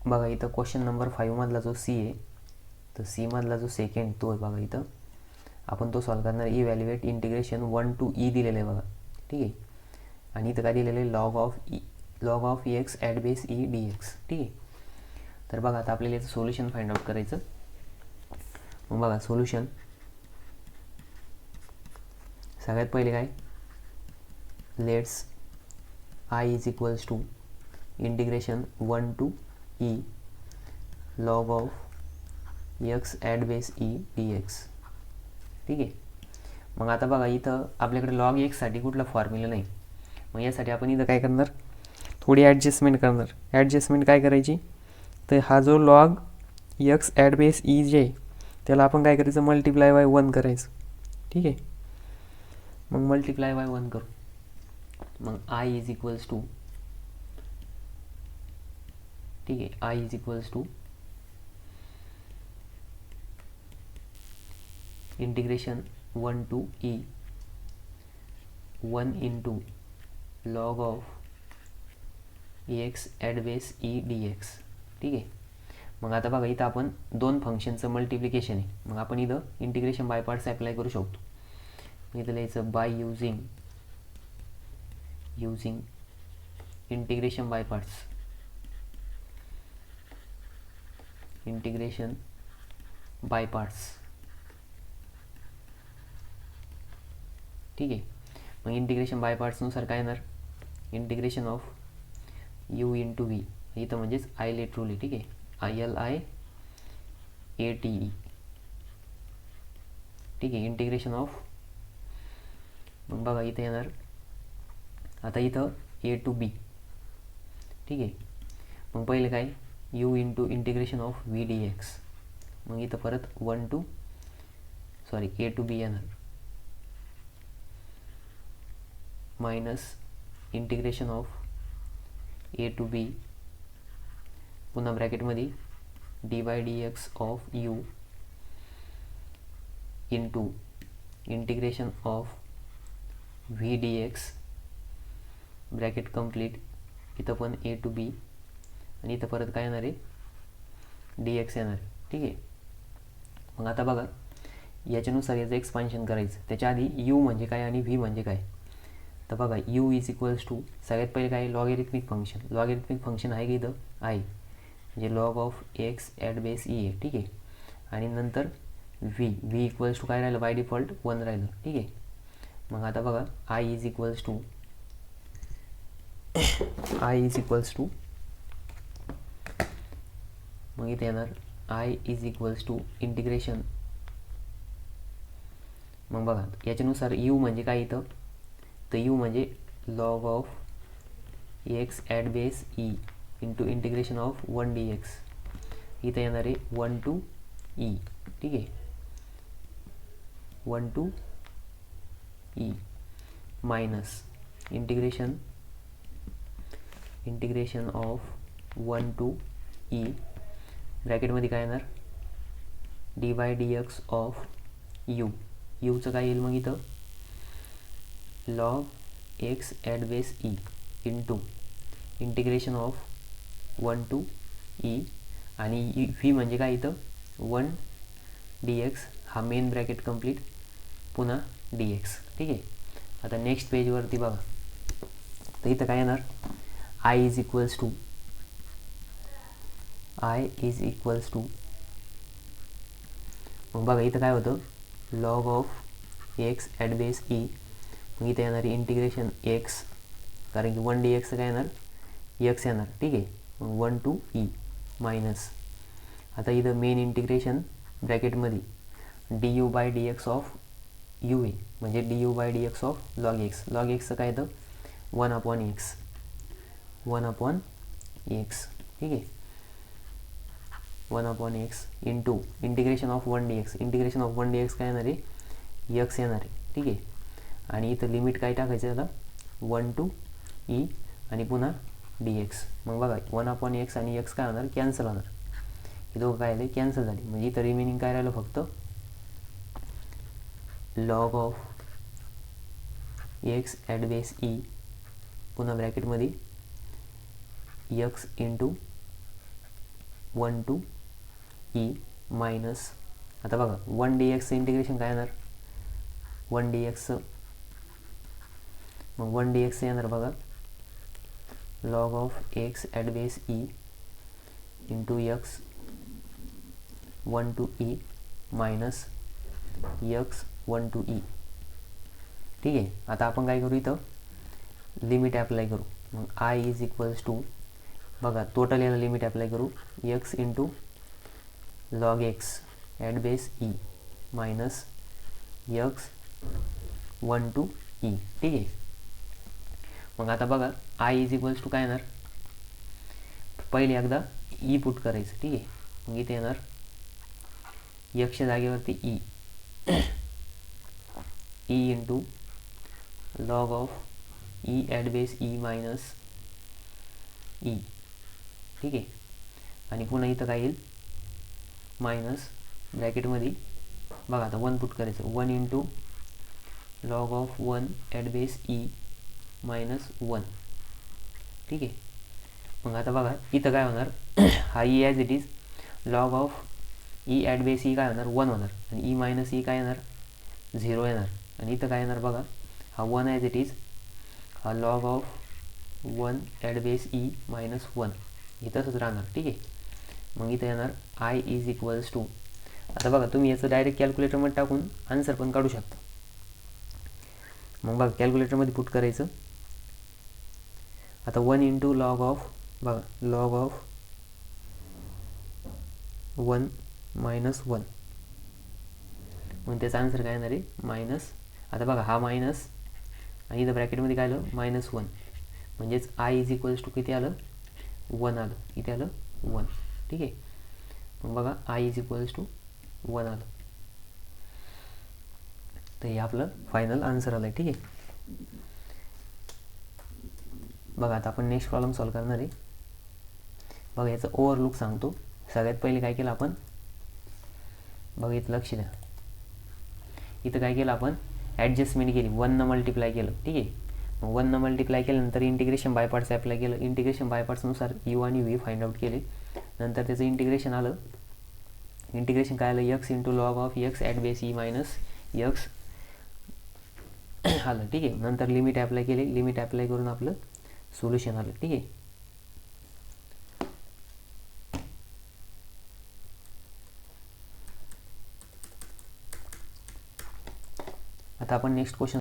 बघा इथं question number 5 मधला जो सी आहे, तर सी मधला जो सेकंड तो आहे बघा, इथं आपण तो सॉल्व करणार. इव्हॅल्युएट इंटिग्रेशन 1 to e दिलेलं आहे बघा, ठीक आहे. आणि इथं काय दिलेलं आहे, log of x at base e d x, ठीक आहे. तर बघा आता आपल्याला याचं सोल्युशन फाइंड आउट करायचं. मग बघा सोल्युशन, सगळ्यात पहिले काय, let's I is equals to integration 1 to e log of x at base e d x, ठीक आहे. मग आता बघा इथं आपल्याकडे लॉग एक्ससाठी कुठला फॉर्म्युला नाही. मग यासाठी आपण इथं काय करणार, थोडी ॲडजस्टमेंट करणार. ॲडजस्टमेंट काय करायची, तर हा जो log x at base E जे त्याला आपण काय करायचं, मल्टिप्लाय बाय 1 करायचं, ठीक आहे. मग मल्टिप्लाय बाय 1 करू. मग आय इज इक्वल्स टू, ठीक आहे, I is equals to integration 1 to e 1 into log of x at base e d x, ठीक आहे. मग आता बघा इथं आपण दोन फंक्शनचं मल्टिप्लिकेशन आहे. मग आपण इथं इंटिग्रेशन बाय पार्ट्स अप्लाय करू शकतो. इथं लिहायचं by using integration by parts, integration by parts, ठीक आहे. मग इंटिग्रेशन बाय पार्ट्सनुसार काय येणार, integration of u into V, इथं म्हणजेच आय लिटरली, ठीक आहे, ILIATE, ठीक आहे. इंटिग्रेशन ऑफ, मग बघा इथं येणार आता इथं ए टू बी, ठीक आहे. मग पहिले काय, u into integration of v d x. मग इथं परत ए टू बी येणार, minus integration of a to b, पुन्हा ब्रॅकेटमध्ये d by d x of u into integration of v d x, bracket complete, इथं पण ए टू बी, आणि इथं परत काय येणार आहे, डी एक्स येणार आहे, ठीक आहे. मग आता बघा याच्यानुसार याचं एक्सपान्शन करायचं. त्याच्या आधी यू म्हणजे काय आणि व्ही म्हणजे काय, तर बघा यू इज इक्वल्स टू, सगळ्यात पहिले काय, लॉगॅरिथमिक फंक्शन आहे की इथं आहे, म्हणजे log of x at base E आहे, ठीक आहे. आणि नंतर व्ही इक्वल्स टू काय राहिलं, बाय डिफॉल्ट 1 राहिलं, ठीक आहे. मग आता बघा आय इज इक्वल्स टू मग इथे येणार I is equals to integration, मग बघा याच्यानुसार यू म्हणजे काय इथं, तर यू म्हणजे log of x at base e into integration of 1 d x, इथं येणार आहे 1 to e, ठीक आहे, 1 to e minus integration of 1 to e, ब्रॅकेटमध्ये काय येणार, d by d x of यूचं काय येईल, मग इथं log x at base e into integration of 1 to e, आणि व्ही म्हणजे काय इथं 1 डी एक्स, हा मेन ब्रॅकेट कंप्लीट, पुन्हा डी एक्स, ठीक आहे. आता नेक्स्ट पेजवरती बघा, तर इथं काय येणार, आय इज इक्वल्स टू, मग बघा इथं काय होतं, log of x at base E, मग इथं येणार इंटिग्रेशन एक्स, कारण की 1 डी एक्स काय येणार, एक्स येणार, ठीक आहे. मग 1 to e मायनस, आता इथं मेन इंटिग्रेशन ब्रॅकेटमध्ये d u by d x of u a, म्हणजे d u by d x of log एक्सचं काय येतं 1 अपॉन एक्स, ठीक आहे, 1 upon x into integration of 1 d x, काय येणार आहे, एक्स येणार आहे, ठीक आहे. आणि इथं लिमिट काय टाकायचं आता 1 to e आणि पुन्हा डी एक्स. मग बघा 1 अपॉन एक्स आणि एक्स काय होणार, कॅन्सल होणार, हे दोघं काय झाले, कॅन्सल झाले. म्हणजे इथं रिमेनिंग काय राहिलं, फक्त log of x at base e, पुन्हा ब्रॅकेटमध्ये x into 1 to e minus, आता बघा 1 dxचं इंटिग्रेशन काय येणार, 1 dxचं, मग 1 dxचं येणार बघा log of x at base e into x 1 to e minus x 1 to e. ठीक आहे. आता आपण काय करू, इथं लिमिट ॲप्लाय करू. मग आय इज इक्वल्स टू, बघा टोटल याला लिमिट ॲप्लाय करू, x into log x at base e minus x 1 to e. ठीक आहे. मग आता बघा आय इज इक्वल्स टू काय येणार, पहिले एकदा ई पुट करायचं. ठीक आहे. मग इथे येणार एक्सच्या जागेवरती E E into log of E at base e minus E. ठीक आहे. आणि पुन्हा इथं काय येईल, मायनस ब्रॅकेटमध्ये बघा आता 1 पुट करायचं, 1 into log of 1 at base e minus 1. ठीक आहे. मग आता बघा इथं काय होणार, हा E as it is log of E at base E काय होणार 1 होणार, आणि ई मायनस ई काय येणार 0 येणार. आणि इथं काय येणार बघा, हा 1 ॲज इट इज हा log of 1 at base e minus 1 हे तसंच राहणार. ठीक आहे. मग इथं येणार आय इज इक्वल्स टू, आता बघा तुम्ही याचं डायरेक्ट कॅल्क्युलेटरमध्ये टाकून आन्सर पण काढू शकता. मग बघा कॅल्क्युलेटरमध्ये पुट करायचं, आता 1 इंटू लॉग ऑफ, बघा लॉग ऑफ 1 मायनस 1, मग त्याचा आन्सर काय येणार आहे मायनस, आता बघा हा मायनस आणि इथं ब्रॅकेटमध्ये काय आलं -1, म्हणजेच आय इज इक्वल्स टू किती आलं 1 आलं, इथे आलं 1. ठीक आहे. मग बघा आय इज इक्वल्स टू 1 आलं, तर हे आपलं फायनल आन्सर आलं आहे. ठीक आहे. बघा आता आपण नेक्स्ट प्रॉब्लेम सॉल्व करणार आहे. बघा याचं ओव्हरलुक सांगतो. सगळ्यात पहिले काय केलं आपण, बघा इथं लक्ष द्या, इथं काय केलं आपण ॲडजस्टमेंट केली, 1 न मल्टिप्लाय केलं. ठीक आहे. मग 1 न मल्टिप्लाय केल्यानंतर इंटिग्रेशन बाय पार्ट्स अप्लाय केलं, इंटिग्रेशन बाय पार्ट्सनुसार यू आणि व्ही फाइंड आउट केले. नंतर त्याचं इंटिग्रेशन आलं, इंटिग्रेशन काय आलं x into log of x at base e minus x आलं. ठीक आहे. नंतर लिमिट ॲप्लाय केली, लिमिट ॲप्लाय करून आपलं सोल्युशन आलं. ठीक आहे. आता आपण नेक्स्ट क्वेश्चन